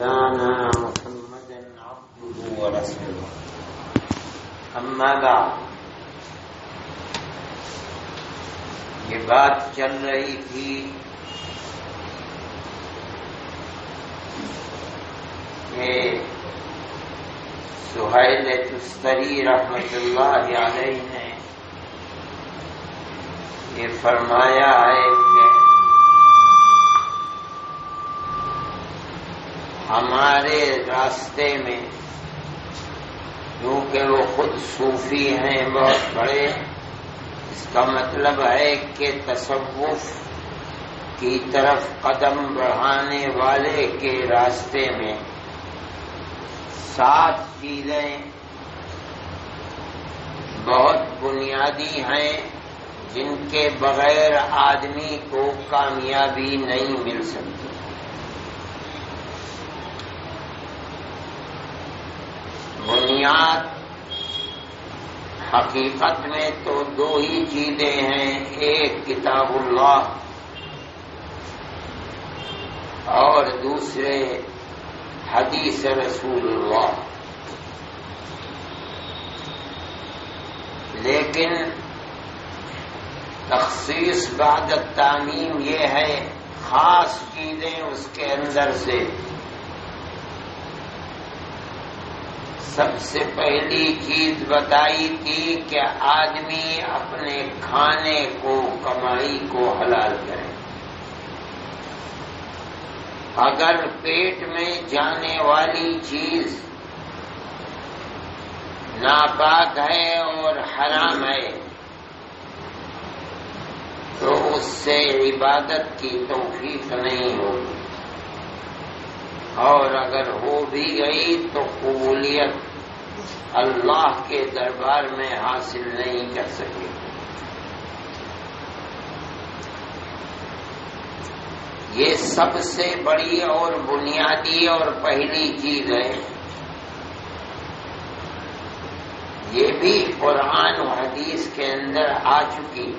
محمدا عبده ورسوله اما بعد، یہ بات چل رہی تھی کہ سہیل تستری رحمۃ اللہ علیہ نے یہ فرمایا ہے کہ ہمارے راستے میں، کیونکہ وہ خود صوفی ہیں بہت بڑے، اس کا مطلب ہے کہ تصوف کی طرف قدم بڑھانے والے کے راستے میں 7 چیزیں بہت بنیادی ہیں جن کے بغیر آدمی کو کامیابی نہیں مل سکتی۔ بنیاد حقیقت میں تو 2 ہی چیزیں ہیں، ایک کتاب اللہ اور دوسرے حدیث رسول اللہ۔ لیکن تخصیص بعد التعمیم یہ ہے، خاص چیزیں اس کے اندر سے۔ سب سے پہلی چیز بتائی تھی کہ آدمی اپنے کھانے کو، کمائی کو حلال کرے۔ اگر پیٹ میں جانے والی چیز ناپاک ہے اور حرام ہے تو اس سے عبادت کی توفیق نہیں ہوگی، اور اگر ہو بھی گئی تو قبولیت اللہ کے دربار میں حاصل نہیں کر سکے۔ یہ سب سے بڑی اور بنیادی اور پہلی چیز ہے۔ یہ بھی قرآن و حدیث کے اندر آ چکی،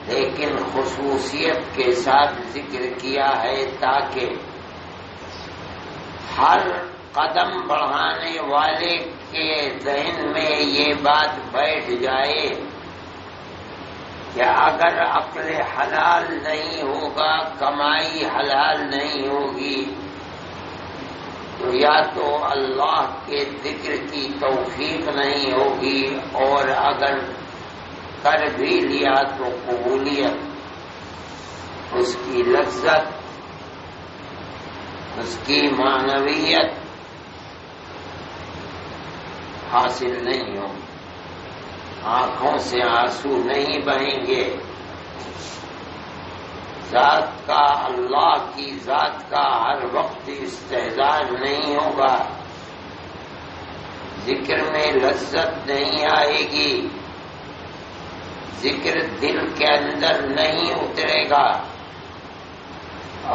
لیکن خصوصیت کے ساتھ ذکر کیا ہے تاکہ ہر قدم بڑھانے والے کے ذہن میں یہ بات بیٹھ جائے کہ اگر عقل حلال نہیں ہوگا، کمائی حلال نہیں ہوگی، تو یا تو اللہ کے ذکر کی توفیق نہیں ہوگی، اور اگر کر بھی لیا تو قبولیت، اس کی لذت، اس کی معنویت حاصل نہیں ہو، آنکھوں سے آنسو نہیں بہیں گے، ذات کا، اللہ کی ذات کا ہر وقت استحضار نہیں ہوگا، ذکر میں لذت نہیں آئے گی، ذکر دل کے اندر نہیں اترے گا،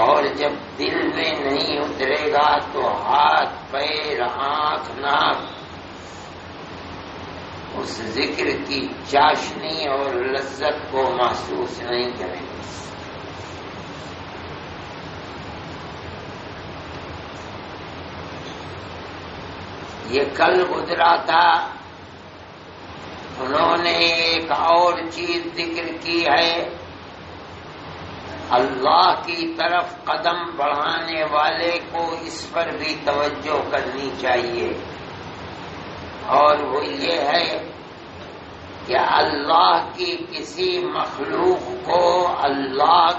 اور جب دل میں نہیں اترے گا تو ہاتھ، پیر، آنکھ، ناک اس ذکر کی چاشنی اور لذت کو محسوس نہیں کریں گے۔ یہ کل گزرا تھا، انہوں نے ایک اور چیز ذکر کی ہے، اللہ کی طرف قدم بڑھانے والے کو اس پر بھی توجہ کرنی چاہیے، اور وہ یہ ہے کہ اللہ کی کسی مخلوق کو اللہ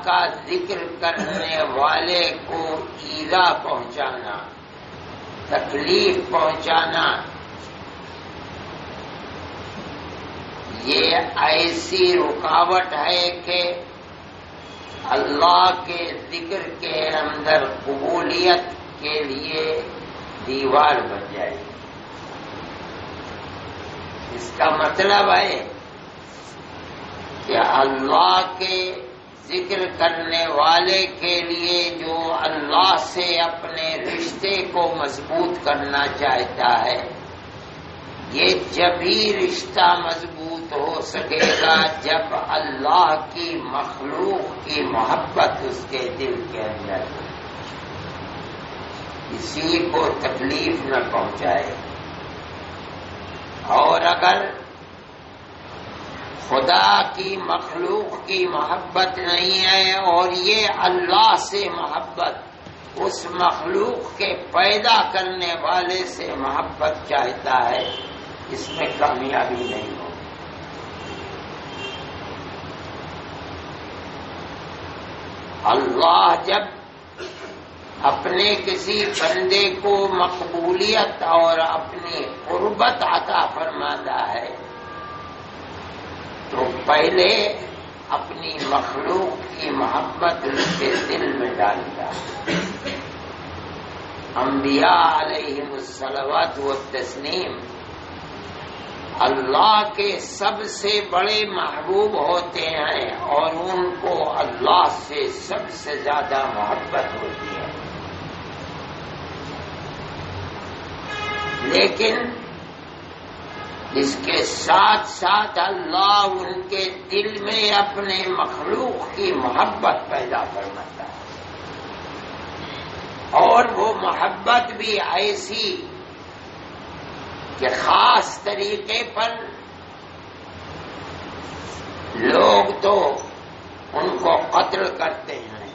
کا ذکر کرنے والے کو ایذا پہنچانا، تکلیف پہنچانا، یہ ایسی رکاوٹ ہے کہ اللہ کے ذکر کے اندر قبولیت کے لیے دیوار بن جائے۔ اس کا مطلب ہے کہ اللہ کے ذکر کرنے والے کے لیے جو اللہ سے اپنے رشتے کو مضبوط کرنا چاہتا ہے، یہ جبھی رشتہ مضبوط ہو سکے گا جب اللہ کی مخلوق کی محبت اس کے دل کے اندر کسی کو تکلیف نہ پہنچائے، اور اگر خدا کی مخلوق کی محبت نہیں ہے اور یہ اللہ سے محبت اس مخلوق کے پیدا کرنے والے سے محبت چاہتا ہے، اس میں کامیابی نہیں ہوگی۔ اللہ جب اپنے کسی بندے کو مقبولیت اور اپنی قربت عطا فرماتا ہے تو پہلے اپنی مخلوق کی محبت اس کے دل میں ڈالتا ہے۔ انبیاء علیہم الصلوات والتسلیم اللہ کے سب سے بڑے محبوب ہوتے ہیں اور ان کو اللہ سے سب سے زیادہ محبت ہوتی ہے، لیکن اس کے ساتھ ساتھ اللہ ان کے دل میں اپنے مخلوق کی محبت پیدا فرماتا ہے، اور وہ محبت بھی ایسی کہ خاص طریقے پر لوگ تو ان کو قتل کرتے ہیں،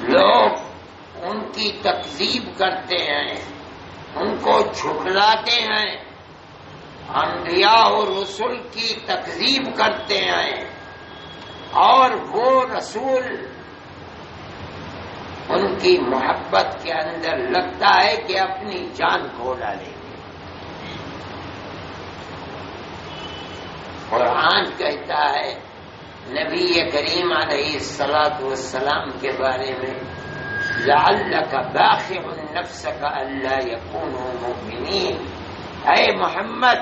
لوگ ان کی تکذیب کرتے ہیں، ان کو جھٹلاتے ہیں، انبیاء اور رسول کی تکذیب کرتے ہیں، اور وہ رسول ان کی محبت کے اندر لگتا ہے کہ اپنی جان کھو ڈالیں گے۔ قرآن کہتا ہے نبی کریم علیہ الصلاۃ والسلام کے بارے میں لعلک باخع نفسک الا یکونوا مؤمنین، اے محمد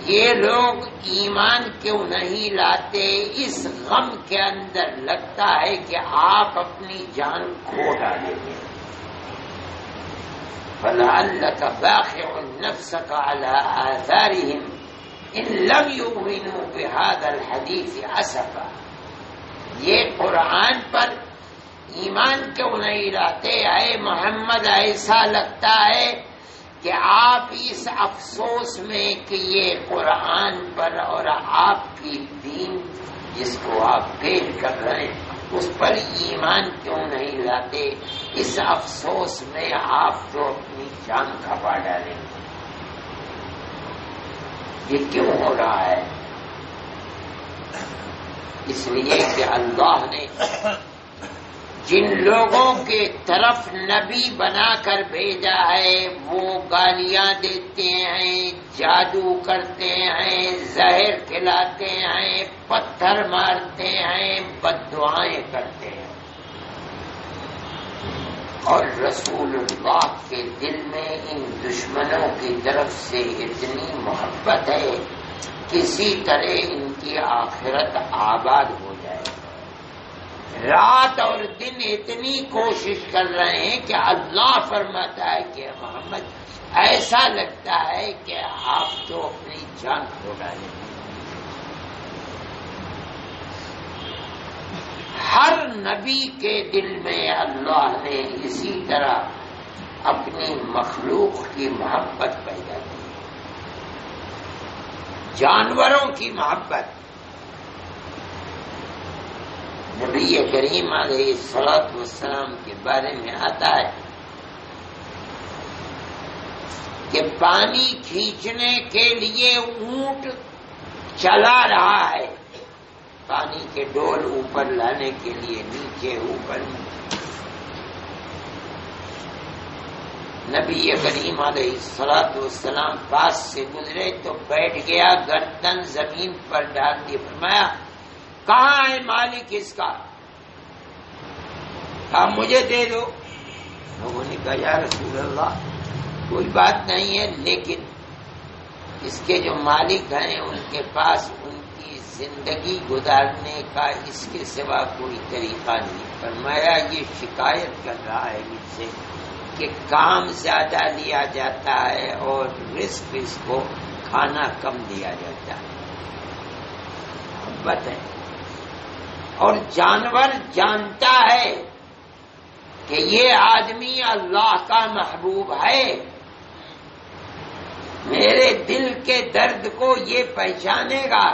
یہ لوگ ایمان کیوں نہیں لاتے، اس غم کے اندر لگتا ہے کہ آپ اپنی جان کھو ڈالیں گے۔ فلعلک باخع نفسک علی آثارہم ان لم یؤمنوا بهذا الحدیث اسفا، یہ قرآن پر ایمان کیوں نہیں لاتے اے محمد؟ ایسا لگتا ہے کہ آپ اس افسوس میں کہ یہ قرآن پر اور آپ کی دین جس کو آپ پیش کر رہے ہیں اس پر ایمان کیوں نہیں لاتے، اس افسوس میں آپ تو اپنی جان کھپا ڈالیں گے۔ یہ کیوں ہو رہا ہے؟ اس لیے کہ اللہ نے جن لوگوں کے طرف نبی بنا کر بھیجا ہے وہ گالیاں دیتے ہیں، جادو کرتے ہیں، زہر کھلاتے ہیں، پتھر مارتے ہیں، بد دعائیں کرتے ہیں، اور رسول اللہ کے دل میں ان دشمنوں کی طرف سے اتنی محبت ہے کسی طرح ان کی آخرت آباد ہو جائے۔ رات اور دن اتنی کوشش کر رہے ہیں کہ اللہ فرماتا ہے کہ محمد ایسا لگتا ہے کہ آپ تو اپنی جان کھو ڈالیں گے۔ ہر نبی کے دل میں اللہ نے اسی طرح اپنی مخلوق کی محبت پیدا کی، جانوروں کی محبت۔ نبی کریم علیہ الصلوۃ والسلام کے بارے میں آتا ہے کہ پانی کھینچنے کے لیے اونٹ چلا رہا ہے، پانی کے ڈول اوپر لانے کے لیے نیچے اوپر۔ نبی کریم علیہ الصلوۃ والسلام پاس سے گزرے تو بیٹھ گیا، گردن زمین پر ڈال دی، فرمایا کہاں ہے مالک اس کا؟ کہا مجھے دے دو۔ لوگوں نے کہا یا رسول اللہ کوئی بات نہیں ہے، لیکن اس کے جو مالک ہیں ان کے پاس ان کی زندگی گزارنے کا اس کے سوا کوئی طریقہ نہیں۔ فرمایا یہ شکایت کر رہا ہے مجھ سے کہ کام زیادہ لیا جاتا ہے اور رزق اس کو کھانا کم دیا جاتا ہے۔ محبت ہے، اور جانور جانتا ہے کہ یہ آدمی اللہ کا محبوب ہے، میرے دل کے درد کو یہ پہچانے گا،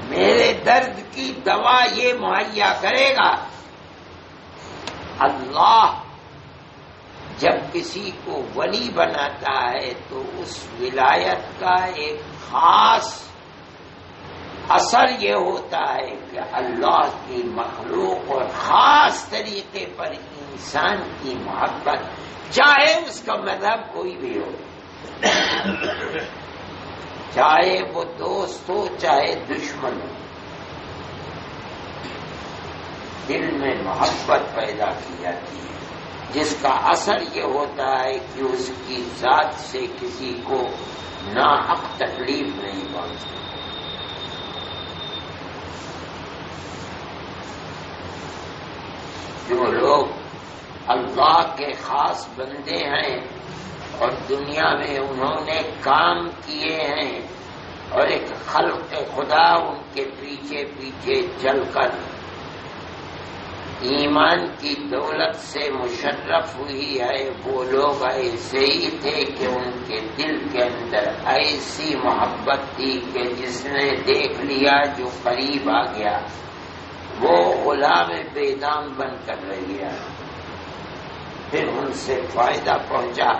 میرے درد کی دوا یہ مہیا کرے گا۔ اللہ جب کسی کو ولی بناتا ہے تو اس ولایت کا ایک خاص اثر یہ ہوتا ہے کہ اللہ کی مخلوق اور خاص طریقے پر انسان کی محبت، چاہے اس کا مذہب کوئی بھی ہو، چاہے وہ دوست ہو چاہے دشمن ہو، دل میں محبت پیدا کی جاتی ہے، جس کا اثر یہ ہوتا ہے کہ اس کی ذات سے کسی کو ناحق تکلیف نہیں پہنچتی۔ جو لوگ اللہ کے خاص بندے ہیں اور دنیا میں انہوں نے کام کیے ہیں اور ایک خلق خدا ان کے پیچھے پیچھے چل کر ایمان کی دولت سے مشرف ہوئی ہے، وہ لوگ ایسے ہی تھے کہ ان کے دل کے اندر ایسی محبت تھی کہ جس نے دیکھ لیا جو قریب آ گیا وہ غلام بیدام بن کر رہ گیا، پھر ان سے فائدہ پہنچا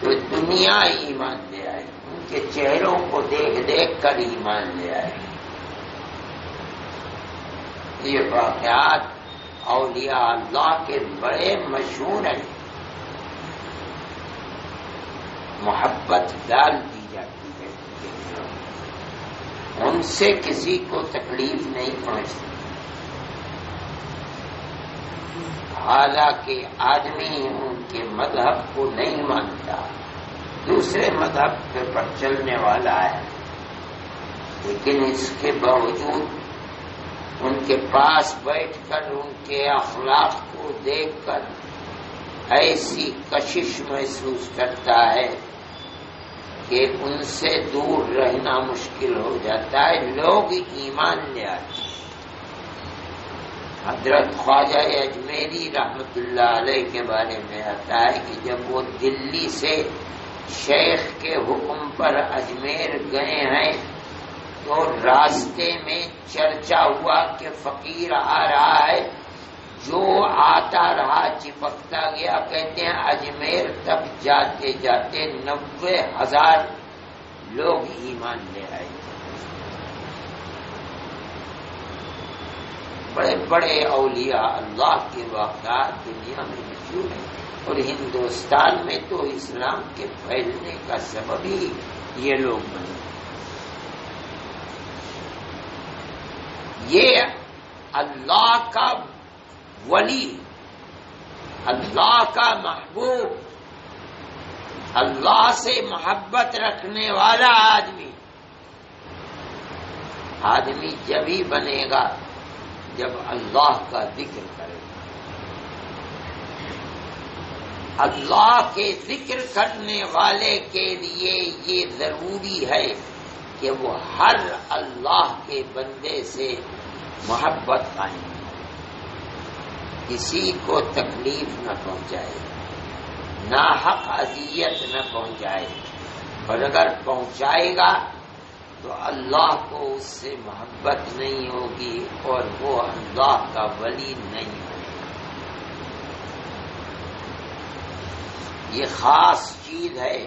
تو دنیا ایمان لے آئی، ان کے چہروں کو دیکھ دیکھ کر ایمان لے آئی۔ یہ واقعات اولیاء اللہ کے بڑے مشہور ہیں۔ محبت ڈال دی جاتی ہے، ان سے کسی کو تکلیف نہیں پہنچتی، حالانکہ آدمی ان کے مذہب کو نہیں مانتا، دوسرے مذہب پر چلنے والا ہے، لیکن اس کے باوجود ان کے پاس بیٹھ کر ان کے اخلاق کو دیکھ کر ایسی کشش محسوس کرتا ہے کہ ان سے دور رہنا مشکل ہو جاتا ہے، لوگ ایمان لے آتے ہیں۔ حضرت خواجہ اجمیری رحمت اللہ علیہ کے بارے میں آتا ہے کہ جب وہ دلی سے شیخ کے حکم پر اجمیر گئے ہیں تو راستے میں چرچا ہوا کہ فقیر آ رہا ہے، جو آتا رہا چپکتا گیا، کہتے ہیں اجمیر تک جاتے جاتے 90,000 لوگ ایمان لے آئے۔ بڑے بڑے اولیاء اللہ کے واقعات دنیا میں مشہور ہیں، اور ہندوستان میں تو اسلام کے پھیلنے کا سبب ہی یہ لوگ بنے۔ یہ اللہ کا ولی، اللہ کا محبوب، اللہ سے محبت رکھنے والا آدمی جب ہی بنے گا جب اللہ کا ذکر کرے گا۔ اللہ کے ذکر کرنے والے کے لیے یہ ضروری ہے کہ وہ ہر اللہ کے بندے سے محبت قائم کرے، کسی کو تکلیف نہ پہنچائے، ناحق اذیت نہ پہنچائے، اور اگر پہنچائے گا تو اللہ کو اس سے محبت نہیں ہوگی اور وہ اللہ کا ولی نہیں بنے گا۔ یہ خاص چیز ہے،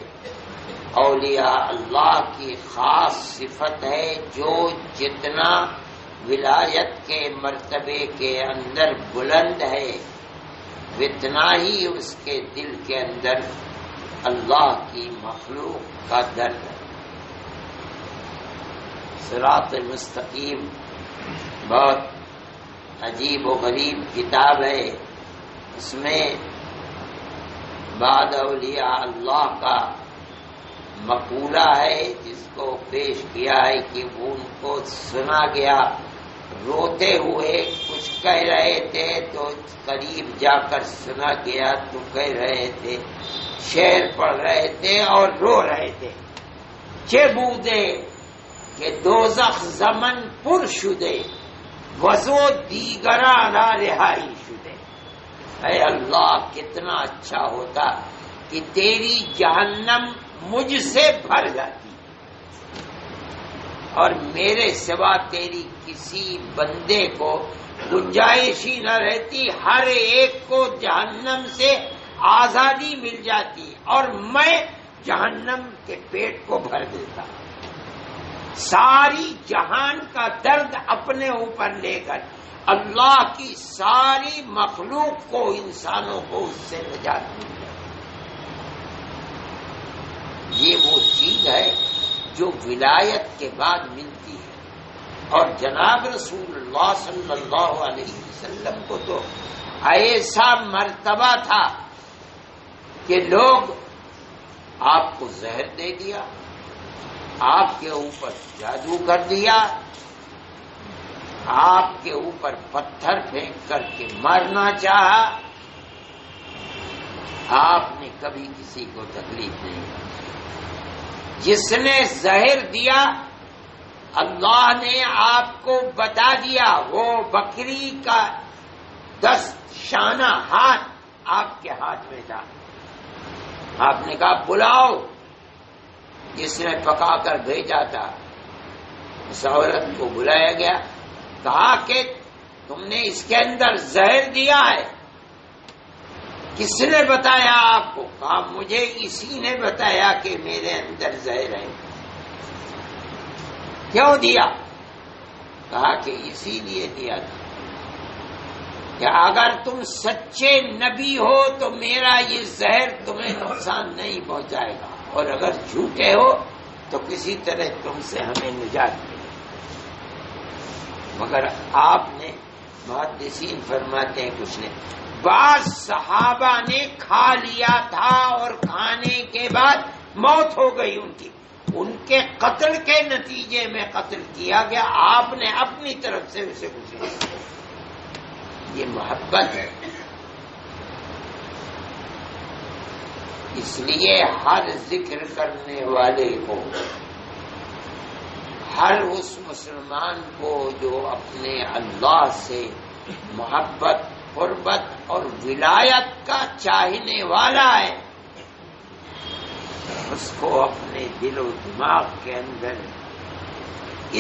اولیاء اللہ کی خاص صفت ہے، جو جتنا ولایت کے مرتبے کے اندر بلند ہے اتنا ہی اس کے دل کے اندر اللہ کی مخلوق کا درد ہے۔ صراط مستقیم بہت عجیب و غریب کتاب ہے، اس میں بعد اولیاء اللہ کا مقولہ ہے جس کو پیش کیا ہے کہ وہ ان کو سنا گیا، روتے ہوئے کچھ کہہ رہے تھے تو قریب جا کر سنا گیا تو کہہ رہے تھے، شعر پڑھ رہے تھے اور رو رہے تھے۔ چه بوده که دوزخ زمن پر شده وزو دیگرانہ رہائی شدے. اے اللہ کتنا اچھا ہوتا کہ تیری جہنم مجھ سے بھر جاتی اور میرے سوا تیری کسی بندے کو گنجائش ہی نہ رہتی، ہر ایک کو جہنم سے آزادی مل جاتی اور میں جہنم کے پیٹ کو بھر دیتا. ساری جہان کا درد اپنے اوپر لے کر اللہ کی ساری مخلوق کو، انسانوں کو اس سے نجات مل جائے. یہ وہ چیز ہے جو ولایت کے بعد ملتی ہے. اور جناب رسول اللہ صلی اللہ علیہ وسلم کو تو ایسا مرتبہ تھا کہ لوگ آپ کو زہر دے دیا، آپ کے اوپر جادو کر دیا، آپ کے اوپر پتھر پھینک کر کے مارنا چاہا، آپ نے کبھی کسی کو تکلیف نہیں دی. جس نے زہر دیا اللہ نے آپ کو بتا دیا، وہ بکری کا 10 شانہ ہاتھ آپ کے ہاتھ میں تھا. آپ نے کہا بلاؤ جس نے پکا کر بھیجا تھا. اس عورت کو بلایا گیا، کہا کہ تم نے اس کے اندر زہر دیا ہے. کس نے بتایا آپ کو؟ کہا مجھے اسی نے بتایا کہ میرے اندر زہر ہے. کیوں دیا؟ کہا کہ اسی لیے دیا تھا کہ اگر تم سچے نبی ہو تو میرا یہ زہر تمہیں نقصان نہیں پہنچائے گا، اور اگر جھوٹے ہو تو کسی طرح تم سے ہمیں نجات ملے. مگر آپ نے، محدثین فرماتے ہیں کچھ نے، بعض صحابہ نے کھا لیا تھا اور کھانے کے بعد موت ہو گئی ان کے قتل کے نتیجے میں قتل کیا گیا. آپ نے اپنی طرف سے اسے کچھ نہیں کیا. یہ محبت ہے. اس لیے ہر ذکر کرنے والے کو، ہر اس مسلمان کو جو اپنے اللہ سے محبت، قربت اور ولایت کا چاہنے والا ہے، اس کو اپنے دل و دماغ کے اندر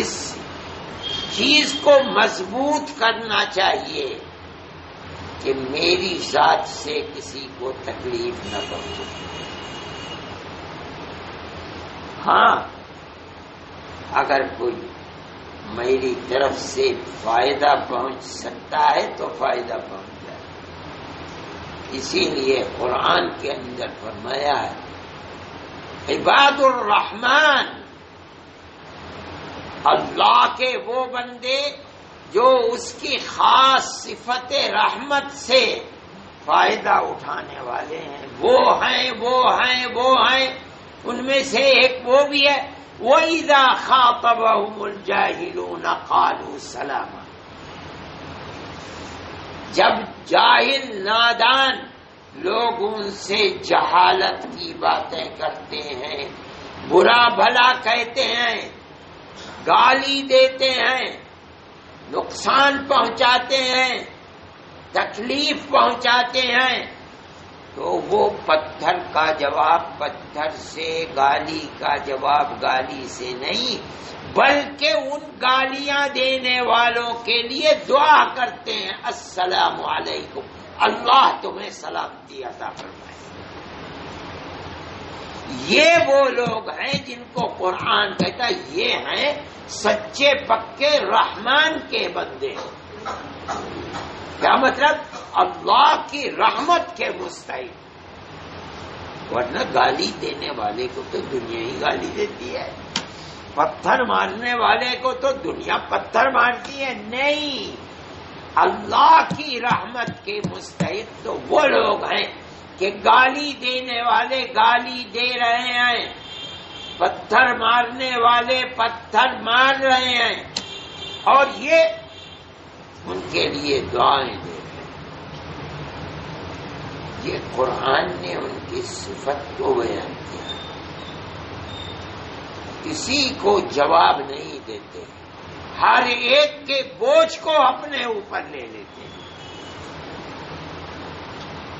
اس چیز کو مضبوط کرنا چاہیے کہ میری ذات سے کسی کو تکلیف نہ پہنچے. ہاں اگر کوئی میری طرف سے فائدہ پہنچ سکتا ہے تو فائدہ پہنچ جائے. اسی لیے قرآن کے اندر فرمایا ہے عباد الرحمن، اللہ کے وہ بندے جو اس کی خاص صفت رحمت سے فائدہ اٹھانے والے ہیں، وہ ہیں. ان میں سے ایک وہ بھی ہے وَإِذَا خَاطَبَهُمُ الْجَاهِلُونَ قَالُوا سَلَامًا. جب جاہل نادان لوگ ان سے جہالت کی باتیں کرتے ہیں، برا بھلا کہتے ہیں، گالی دیتے ہیں، نقصان پہنچاتے ہیں، تکلیف پہنچاتے ہیں، تو وہ پتھر کا جواب پتھر سے، گالی کا جواب گالی سے نہیں، بلکہ ان گالیاں دینے والوں کے لیے دعا کرتے ہیں السلام علیکم، اللہ تمہیں سلامتی عطا فرمائے. یہ وہ لوگ ہیں جن کو قرآن کہتا ہے یہ ہیں سچے پکے رحمان کے بندے. کیا مطلب؟ اللہ کی رحمت کے مستحق. ورنہ گالی دینے والے کو تو دنیا ہی گالی دیتی ہے، پتھر مارنے والے کو تو دنیا پتھر مارتی ہے. نہیں، اللہ کی رحمت کے مستحق تو وہ لوگ ہیں کہ گالی دینے والے گالی دے رہے ہیں، پتھر مارنے والے پتھر مار رہے ہیں، اور یہ ان کے لیے دعائیں دے رہے ہیں. یہ قرآن نے ان کی صفت کو بیان کیا. کسی کو جواب نہیں دیتے، ہر ایک کے بوجھ کو اپنے اوپر لے لیتے ہیں.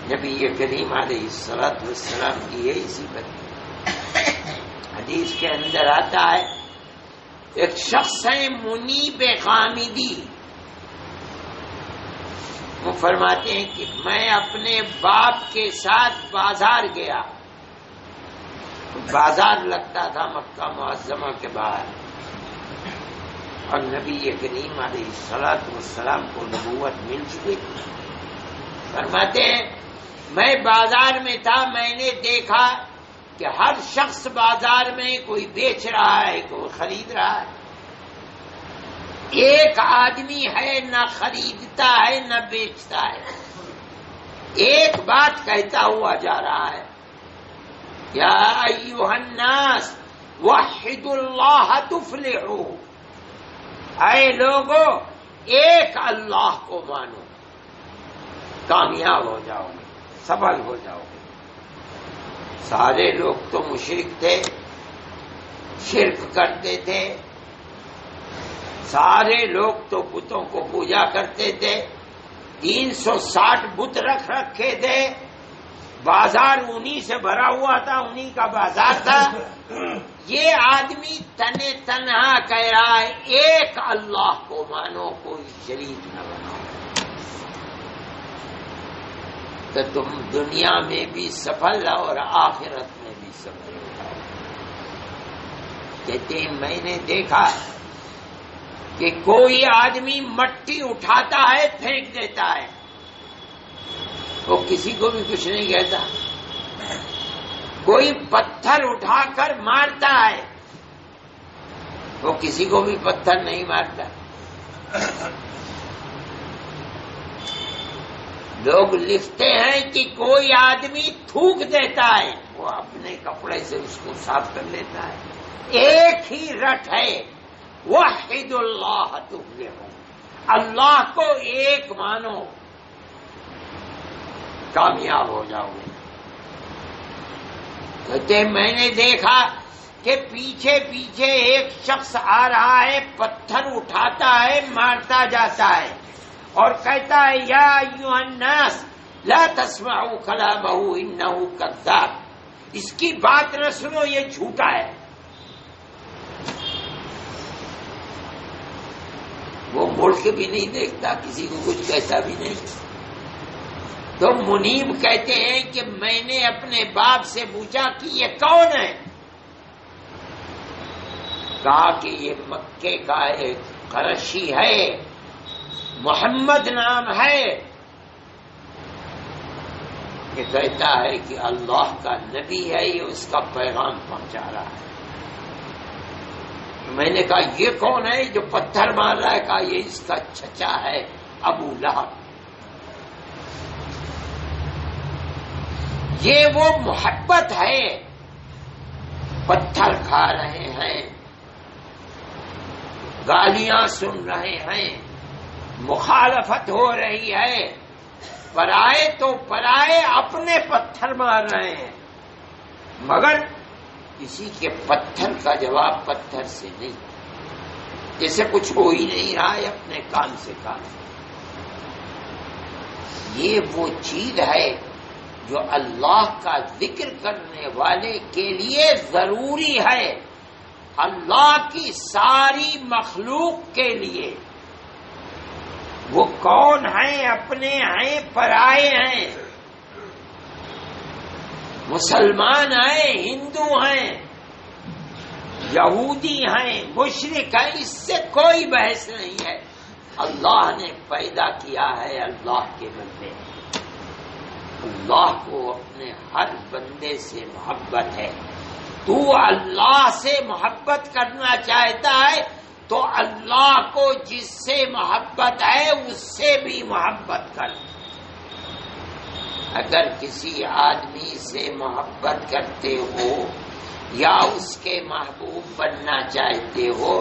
نبی کریم علیہ الصلوۃ والسلام کی یہی صفت. حدیث کے اندر آتا ہے ایک شخص ہے منیب غامدی، وہ فرماتے ہیں کہ میں اپنے باپ کے ساتھ بازار گیا. بازار لگتا تھا مکہ معظمہ کے باہر، اور نبی کریم علیہ الصلوۃ والسلام کو نبوت مل چکی تھی. فرماتے ہیں میں بازار میں تھا، میں نے دیکھا کہ ہر شخص بازار میں کوئی بیچ رہا ہے، کوئی خرید رہا ہے. ایک آدمی ہے نہ خریدتا ہے نہ بیچتا ہے، ایک بات کہتا ہوا جا رہا ہے، یا ایھا الناس وحدوا اللہ تفلحوا. اے لوگو ایک اللہ کو مانو، کامیاب ہو جاؤ گے، سفل ہو جاؤ گے. سارے لوگ تو مشرک تھے، شرک کرتے تھے، سارے لوگ تو بتوں کو پوجا کرتے تھے، 360 بت رکھے تھے، بازار انہی سے بھرا ہوا تھا، انہی کا بازار تھا. یہ آدمی تنہا کہہ رہا ہے ایک اللہ کو مانو، کوئی شریک نہ بناؤ، تو تم دنیا میں بھی سفل اور آخرت میں بھی سفل ہو جاؤ. کہتے ہیں میں نے دیکھا کہ کوئی آدمی مٹی اٹھاتا ہے پھینک دیتا ہے، وہ کسی کو بھی کچھ نہیں کہتا. کوئی پتھر اٹھا کر مارتا ہے، وہ کسی کو بھی پتھر نہیں مارتا. لوگ لکھتے ہیں کہ کوئی آدمی تھوک دیتا ہے، وہ اپنے کپڑے سے اس کو صاف کر لیتا ہے. ایک ہی رٹ ہے، وحد اللہ تفلحوا، اللہ کو ایک مانو، کامیاب ہو جاؤ گے. کہتے میں نے دیکھا کہ پیچھے پیچھے ایک شخص آ رہا ہے، پتھر اٹھاتا ہے، مارتا جاتا ہے اور کہتا ہے یا ایھا الناس لا تسمعوا کلامہ انہ کذاب. اس کی بات نہ سنو، یہ جھوٹا ہے. وہ ملک بھی نہیں دیکھتا، کسی کو کچھ کہتا بھی نہیں. تو منیب کہتے ہیں کہ میں نے اپنے باپ سے پوچھا کہ یہ کون ہے؟ کہا کہ یہ مکے کا ایک قریشی ہے، محمد نام ہے. یہ کہتا ہے کہ اللہ کا نبی ہے، یہ اس کا پیغام پہنچا رہا ہے. میں نے کہا یہ کون ہے جو پتھر مار رہا ہے؟ کہا یہ اس کا چچا ہے ابو لہب. یہ وہ محبت ہے، پتھر کھا رہے ہیں، گالیاں سن رہے ہیں، مخالفت ہو رہی ہے، پرائے تو پرائے اپنے پتھر مار رہے ہیں، مگر کسی کے پتھر کا جواب پتھر سے نہیں، جیسے کچھ ہو ہی نہیں رہا ہے، اپنے کام سے کام. یہ وہ چیز ہے جو اللہ کا ذکر کرنے والے کے لیے ضروری ہے، اللہ کی ساری مخلوق کے لیے. وہ کون ہیں؟ اپنے ہیں، پرائے ہیں، مسلمان ہیں، ہندو ہیں، یہودی ہیں، مشرک ہیں، اس سے کوئی بحث نہیں ہے. اللہ نے پیدا کیا ہے اللہ کے بندے. اللہ کو اپنے ہر بندے سے محبت ہے. تو اللہ سے محبت کرنا چاہتا ہے تو اللہ کو جس سے محبت ہے اس سے بھی محبت کر. اگر کسی آدمی سے محبت کرتے ہو یا اس کے محبوب بننا چاہتے ہو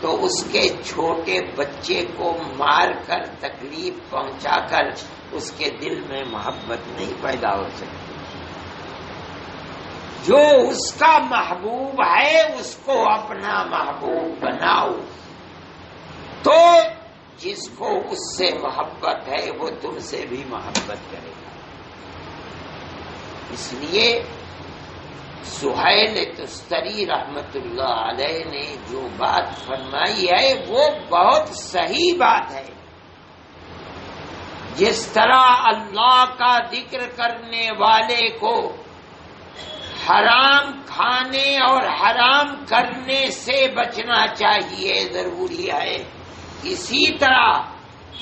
تو اس کے چھوٹے بچے کو مار کر تکلیف پہنچا کر اس کے دل میں محبت نہیں پیدا ہو سکتی. جو اس کا محبوب ہے اس کو اپنا محبوب بناؤ. تو جس کو اس سے محبت ہے وہ تم سے بھی محبت کرے گا. اس لیے سہیل تستری رحمت اللہ علیہ نے جو بات فرمائی ہے وہ بہت صحیح بات ہے. جس طرح اللہ کا ذکر کرنے والے کو حرام کھانے اور حرام کرنے سے بچنا چاہیے ضروری ہے، اسی طرح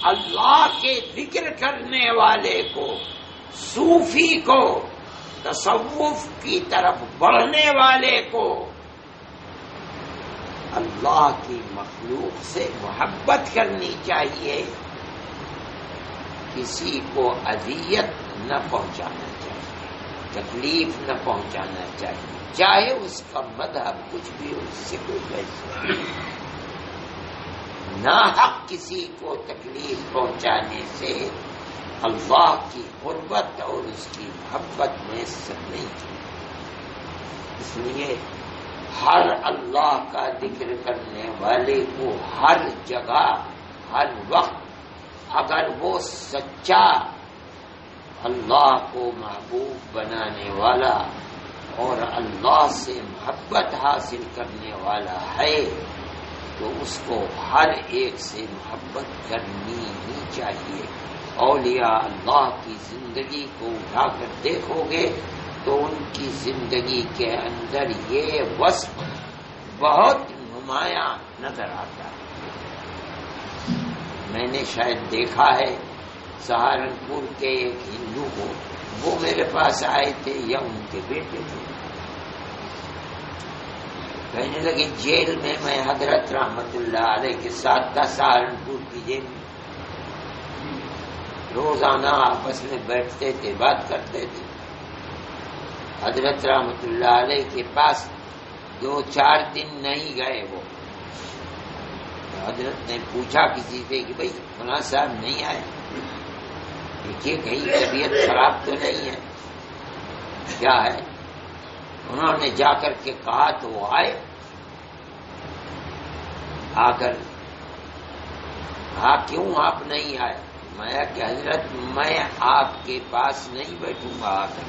اللہ کے ذکر کرنے والے کو، صوفی کو، تصوف کی طرف بڑھنے والے کو اللہ کی مخلوق سے محبت کرنی چاہیے. کسی کو اذیت نہ پہنچانا چاہیے، تکلیف نہ پہنچانا چاہیے، چاہے اس کا مذہب کچھ بھی ہو، اس سے کوئی بحث نہیں. ناحق کسی کو تکلیف پہنچانے سے اللہ کی قربت اور اس کی محبت میں سب نہیں کی. اس لیے ہر اللہ کا ذکر کرنے والے کو ہر جگہ ہر وقت اگر وہ سچا اللہ کو محبوب بنانے والا اور اللہ سے محبت حاصل کرنے والا ہے تو اس کو ہر ایک سے محبت کرنی ہی چاہیے. اولیاء اللہ کی زندگی کو اٹھا کر دیکھو گے تو ان کی زندگی کے اندر یہ وصف بہت نمایاں نظر آتا ہے. میں نے شاید دیکھا ہے سہارنپور کے ایک ہندو کو، وہ میرے پاس آئے تھے یا ان کے بیٹے تھے، کہنے لگے جیل میں میں حضرت رحمت اللہ علیہ کے ساتھ تھا، سہارنپور کی جیل میں روزانہ آپس میں بیٹھتے تھے، بات کرتے تھے. حضرت رحمت اللہ علیہ کے پاس 2-4 دن نہیں گئے وہ. حضرت نے پوچھا کسی سے کہ بھائی فلاں صاحب نہیں آئے، دیکھیے کہیں طبیعت خراب تو نہیں ہے، کیا ہے؟ انہوں نے جا کر کے کہا تو وہ آئے. آ کر ہاں کیوں آپ نہیں آئے؟ میں کہ حضرت میں آپ کے پاس نہیں بیٹھوں گا، آ کر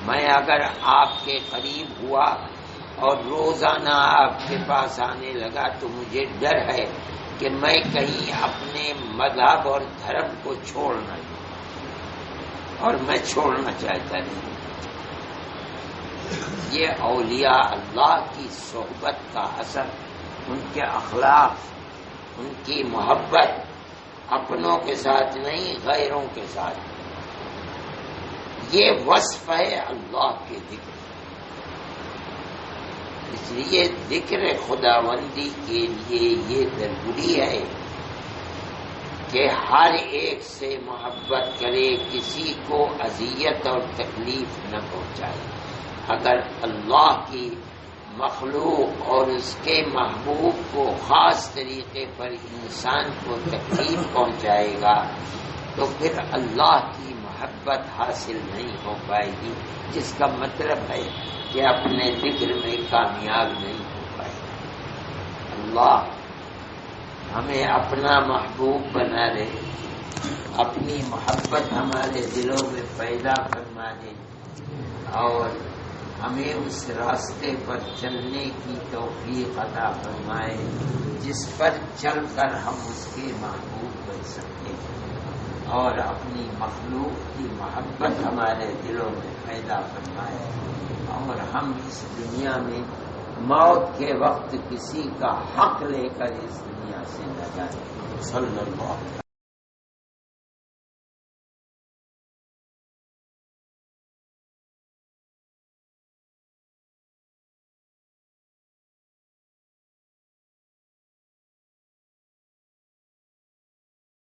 میں اگر آپ کے قریب ہوا اور روزانہ آپ کے پاس آنے لگا تو مجھے ڈر ہے کہ میں کہیں اپنے مذہب اور دھرم کو چھوڑ نہ دوں، اور میں چھوڑنا چاہتا نہیں. یہ اولیاء اللہ کی صحبت کا اثر، ان کے اخلاق، ان کی محبت اپنوں کے ساتھ نہیں غیروں کے ساتھ، یہ وصف ہے اللہ کے ذکر. اس لیے ذکر خداوندی کے لیے یہ ضروری ہے کہ ہر ایک سے محبت کرے، کسی کو اذیت اور تکلیف نہ پہنچائے. اگر اللہ کی مخلوق اور اس کے محبوب کو خاص طریقے پر انسان کو تکلیف پہنچائے گا تو پھر اللہ کی محبت حاصل نہیں ہو پائے گی، جس کا مطلب ہے کہ اپنے ذکر میں کامیاب نہیں ہو پائے گا. اللہ ہمیں اپنا محبوب بنا دے، اپنی محبت ہمارے دلوں میں پیدا فرما دے، اور ہمیں اس راستے پر چلنے کی توفیق عطا فرمائے جس پر چل کر ہم اس کے محبوب بن سکیں، اور اپنی مخلوق کی محبت ہمارے دلوں میں پیدا فرمائے، اور ہم اس دنیا میں موت کے وقت کسی کا حق لے کر اس دنیا سے نہ جائیں. صلی اللہ علیہ وسلم.